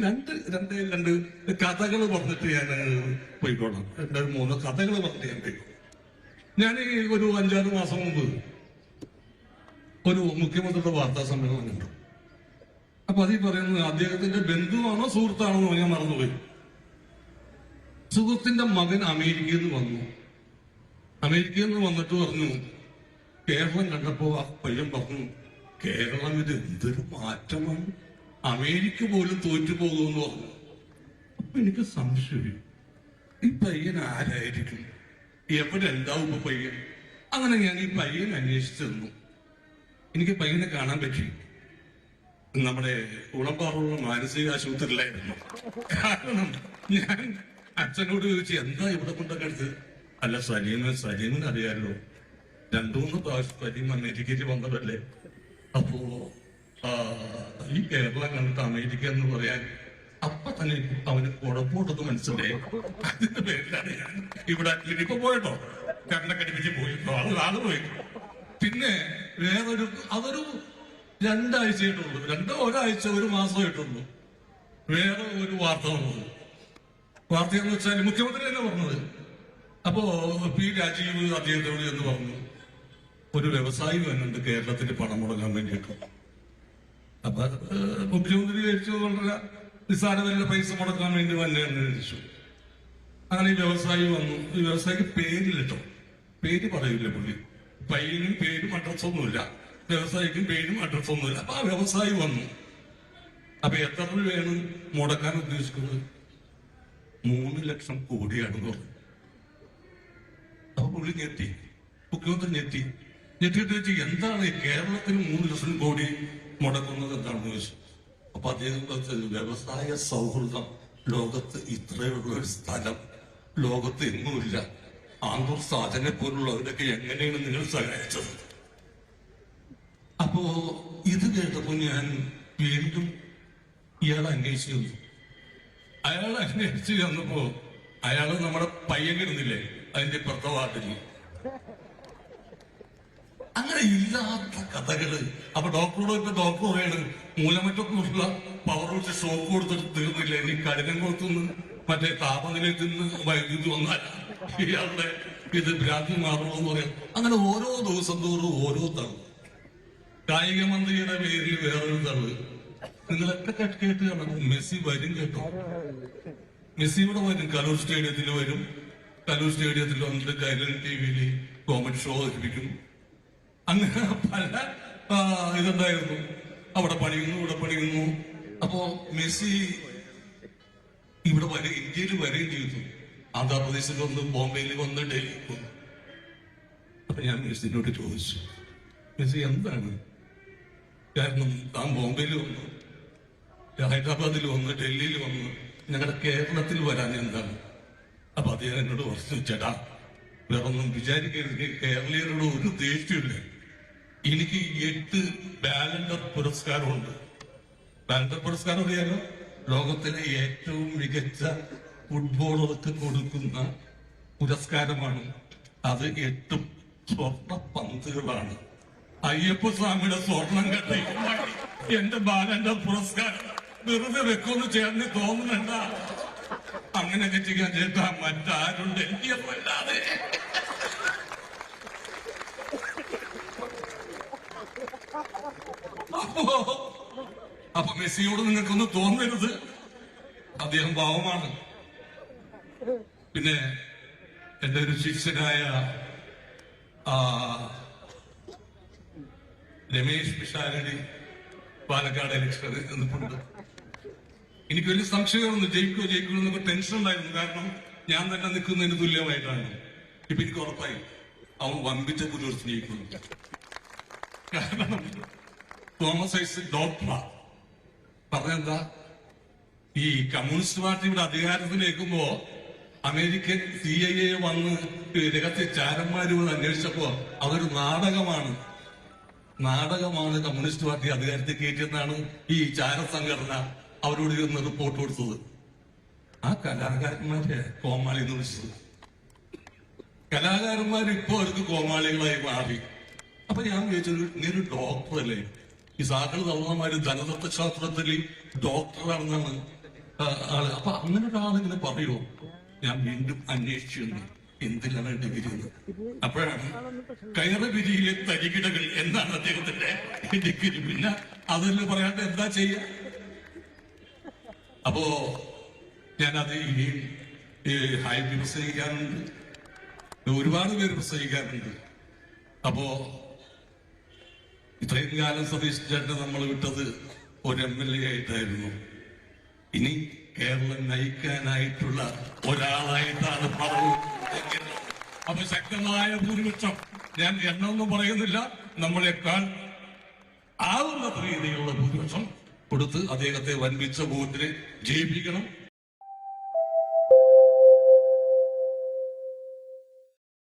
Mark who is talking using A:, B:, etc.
A: രണ്ട് കഥകൾ പറഞ്ഞിട്ട് ഞാൻ പോയിക്കോളാം. 2-3 കഥകൾ പറഞ്ഞിട്ട് ഞാൻ പോയിക്കോളാം. ഞാൻ ഒരു 5-6 മാസം മുമ്പ് ഒരു മുഖ്യമന്ത്രിയുടെ വാർത്താ സമ്മേളനം കണ്ടു. അപ്പൊ അതിൽ പറയുന്നത് അദ്ദേഹത്തിന്റെ ബന്ധുവാണോ സുഹൃത്താണോ എന്ന് ഞാൻ മറന്നുപോയി. സുഹൃത്തിന്റെ മകൻ അമേരിക്കയിൽ നിന്ന് വന്നു. അമേരിക്കയിൽ നിന്ന് വന്നിട്ട് പറഞ്ഞു, കേരളം കണ്ടപ്പോ ആ പയ്യൻ പറഞ്ഞു, കേരളം ഇത് എന്തൊരു മാറ്റമാണ്, അമേരിക്ക പോലും തോറ്റുപോകുമെന്ന് പറഞ്ഞു. അപ്പൊ എനിക്ക് സംശയം, ഈ പയ്യൻ ആരായിരിക്കും, എവിടെ ഉണ്ടാവും ഇപ്പൊ പയ്യൻ? അങ്ങനെ ഞാൻ ഈ പയ്യൻ അന്വേഷിച്ചു തന്നു. എനിക്ക് പയ്യനെ കാണാൻ പറ്റി. നമ്മുടെ ഉളമ്പാറുള്ള മാനസിക ആശുപത്രിയിലായിരുന്നു. കാരണം ഞാൻ അച്ഛനോട് ചോദിച്ചു, എന്താ ഇവിടെ കൊണ്ടൊക്കെ എടുത്ത്? അല്ല, സലീമിന് അറിയാമല്ലോ, 2-3 പ്രാവശ്യം സലീം അമേരിക്കയിൽ വന്നതല്ലേ. അപ്പോ ഈ കേരളം കണ്ടിട്ട് അമേരിക്ക എന്ന് പറയാൻ അപ്പൊ തന്നെ അവന് കുഴപ്പമുണ്ടെന്ന് മനസ്സിലായി. അതിന്റെ പേരിലാണ് ഞാൻ ഇവിടെ ഇപ്പൊ പോയിട്ടോ, കണ്ണക്കടിപ്പിച്ച് പോയിട്ടോ, ആള് പോയി. പിന്നെ അതൊരു 2 ആഴ്ചയായിട്ടുള്ളൂ, 1 മാസമായിട്ടുള്ളൂ. വേറെ ഒരു വാർത്ത വന്നത്. വാർത്തയെന്ന് വെച്ചാൽ മുഖ്യമന്ത്രി തന്നെ പറഞ്ഞത്. അപ്പോ പി രാജീവ് അദ്ദേഹത്തോട് എന്ന് പറഞ്ഞു, ഒരു വ്യവസായി വന്നുണ്ട് കേരളത്തിന് പണം മുടങ്ങാൻ വേണ്ടിയിട്ട്. അപ്പൊ മുഖ്യമന്ത്രി വിചാരിച്ചു വളരെ നിസ്സാരമല്ല, പൈസ മുടക്കാൻ വേണ്ടി വന്നെന്ന് വിചാരിച്ചു. അങ്ങനെ ഈ വ്യവസായി വന്നു. ഈ വ്യവസായിക്ക് പേരിലിട്ടോ, പേര് പറയില്ല പുള്ളി. പയ്യനും പേരും അഡ്രസ്സൊന്നുമില്ല, വ്യവസായിക്കും പേരും അഡ്രസ്സൊന്നുമില്ല. അപ്പൊ ആ വ്യവസായി വന്നു. അപ്പൊ എത്ര രൂപയാണ് മുടക്കാൻ ഉദ്ദേശിക്കുന്നത്? 3 ലക്ഷം കോടിയാണെന്ന് പറഞ്ഞു. അപ്പൊ പുള്ളി ഞെട്ടി, മുഖ്യമന്ത്രി ഞെട്ടിയിട്ട് വെച്ച്, എന്താണ് കേരളത്തിന് 3 ലക്ഷം കോടി മുടക്കുന്നത് എന്താണെന്ന് ചോദിച്ചു. അപ്പൊ അദ്ദേഹം പറഞ്ഞത്, വ്യവസായ സൗഹൃദം ലോകത്ത് ഇത്രയുള്ള ഒരു സ്ഥലം ലോകത്ത് എങ്ങുമില്ല. ആന്തൂർ സാധനെ പോലുള്ളവരൊക്കെ എങ്ങനെയാണ് നിങ്ങൾ സഹായിച്ചത്? അപ്പോ ഇത് കേട്ടപ്പോ ഞാൻ വീണ്ടും ഇയാളെ അന്വേഷിച്ചു. അയാളെ അന്വേഷിച്ച് ചെന്നപ്പോ അയാള് നമ്മുടെ പയ്യൻ കിടന്നില്ലേ, അതിന്റെ ഇപ്പുറത്തെ വാർഡിൽ. അങ്ങനെ ഇല്ലാത്ത കഥകള്. അപ്പൊ ഡോക്ടർ പറയാണ്, മൂലമറ്റൊക്കെയുള്ള പവർ വെച്ച് ഷോക്ക് കൊടുത്തിട്ട് തീർന്നില്ല, ഇനി കഠിനം കൊടുത്തുനിന്ന് മറ്റേ താപനിലയത്തിൽ നിന്ന് വൈദ്യുതി വന്നാൽ ഇയാളുടെ ഇത് ഭ്രാന്തി മാറണമെന്ന് പറയാം. അങ്ങനെ ഓരോ ദിവസം തോറും ഓരോ തള്ളു. കായിക മന്ത്രിയുടെ പേരിൽ വേറൊരു തള്ളു. നിങ്ങളൊക്കെ കേട്ട് കാണും, മെസ്സി വരും കേട്ടോ. മെസ്സി ഇവിടെ വരും, കലൂർ സ്റ്റേഡിയത്തിൽ വരും. കലൂർ സ്റ്റേഡിയത്തിൽ വന്നിട്ട് കൈരൻ ടിവിയിൽ കോമഡി ഷോ അവതരിപ്പിക്കും. അങ്ങനെ പല ഇതുണ്ടായിരുന്നു. അവിടെ പണിയുന്നു. അപ്പോ മെസ്സി ഇവിടെ ഇന്ത്യയിൽ വരികയും ചെയ്തു. ആന്ധ്രാപ്രദേശിൽ വന്ന്, ബോംബെയിൽ വന്ന്, ഡൽഹിയിൽ വന്നു. അപ്പൊ ഞാൻ മെസ്സിനോട് ചോദിച്ചു, മെസ്സി എന്താണ് കാരണം, താൻ ബോംബെയിൽ വന്നു, ഹൈദരാബാദിൽ വന്ന്, ഡൽഹിയിൽ വന്ന്, ഞങ്ങളുടെ കേരളത്തിൽ വരാൻ എന്താണ്? അപ്പൊ അദ്ദേഹം എന്നോട് പറഞ്ഞു, ചേട്ടാ വേറൊന്നും വിചാരിക്കരുത്, കേരളീയരോട് ഒരു ദേഷ്യമില്ല. എനിക്ക് 8 ബാലൻഡർ പുരസ്കാരമുണ്ട്. ബാലൻഡർ പുരസ്കാരം അറിയാലോ, ലോകത്തിലെ ഏറ്റവും മികച്ച ഫുട്ബോളർക്ക് കൊടുക്കുന്ന പുരസ്കാരമാണ്. അത് 8 സ്വർണ്ണ പന്തുകളാണ്. അയ്യപ്പസ്വാമിയുടെ സ്വർണം കെട്ടി എന്റെ ബാലൻഡർ പുരസ്കാരം വെറുതെ വെക്കൊന്ന് ചേർന്ന് തോന്നുന്നുണ്ട? അങ്ങനെയൊക്കെ ചെയ്യാൻ ചേട്ടാ മറ്റാരുണ്ട് എനിക്കല്ലാതെ. അപ്പൊ മെസ്സിയോട് നിങ്ങൾക്കൊന്ന് തോന്നരുത്, അദ്ദേഹം പാവമാണ്. പിന്നെ എന്റെ ഒരു ശിഷ്യനായ രമേശ് പിഷാരടി പാലക്കാട് ഇലക്ഷൻ നിൽപ്പുണ്ട്. എനിക്ക് വലിയ സംശയമൊന്നും, ജയിക്കോ എന്നൊക്കെ ടെൻഷൻ ഉണ്ടായിരുന്നു. കാരണം ഞാൻ തന്നെ നിൽക്കുന്നതിന് തുല്യമായിട്ടാണ്. ഇപ്പൊ എനിക്ക് ഉറപ്പായി അവൻ വമ്പിച്ച പുരോഗതി ജയിക്കുന്നു. കാരണം തോമസ് ഐസക് ഡോക്ടറാ പറഞ്ഞെന്താ, ഈ കമ്മ്യൂണിസ്റ്റ് പാർട്ടി ഇവിടെ അധികാരത്തിലേക്കുമ്പോ അമേരിക്കൻ CIA വന്ന് രഹസ്യ ചാരന്മാര് അന്വേഷിച്ചപ്പോ അതൊരു നാടകമാണ് കമ്മ്യൂണിസ്റ്റ് പാർട്ടി അധികാരത്തിൽ കയറ്റിയെന്നാണ് ഈ ചാര സംഘടന അവരോട് ഇരുന്ന് റിപ്പോർട്ട് കൊടുത്തത്. ആ കലാകാരന്മാരെ കോമാളി എന്ന് വിളിച്ചത്. കലാകാരന്മാർ ഇപ്പൊ അവർക്ക് കോമാളികളായി മാറി. അപ്പൊ ഞാൻ വിചാരിച്ചത്, നീയൊരു ഡോക്ടറല്ലേ, ഈ സാക്കള് തള്ളമാര് ധനതത്വശാസ്ത്രത്തിൽ ഡോക്ടറാണെന്നാണ് ആള്. അപ്പൊ അങ്ങനെ ഒരാളിങ്ങനെ പറയുമോ? ഞാൻ വീണ്ടും അന്വേഷിച്ചു എന്തിനാണ് ഡിഗ്രി എന്ന്. അപ്പോഴാണ് കയറവിരിയിലെ തരികിടകൾ എന്നാണ് അദ്ദേഹത്തിന്റെ ഡിഗ്രി. പിന്നെ അതെല്ലാം പറയാണ്ട് എന്താ ചെയ്യുക? അപ്പോ ഞാനത് ഇനിയും ഹൈബി പ്രസംഗിക്കാറുണ്ട്, ഒരുപാട് പേര് പ്രസംഗിക്കാറുണ്ട്. അപ്പോ ഇത്രയും കാലം സതീഷ് ചേട്ടൻ നമ്മൾ വിട്ടത് ഒരു MLA ആയിട്ടായിരുന്നു. ഇനി കേരളം നയിക്കാനായിട്ടുള്ള ഒരാളായിട്ടാണ് പറയുന്നത്. അപ്പൊ ശക്തമായ ഭൂരിപക്ഷം, ഞാൻ എണ്ണമൊന്നും പറയുന്നില്ല, നമ്മളെക്കാൾ ആവുന്ന രീതിയിലുള്ള ഭൂരിപക്ഷം കൊടുത്ത് അദ്ദേഹത്തെ വൻപിച്ച വോട്ടിനെ ജയിപ്പിക്കണം.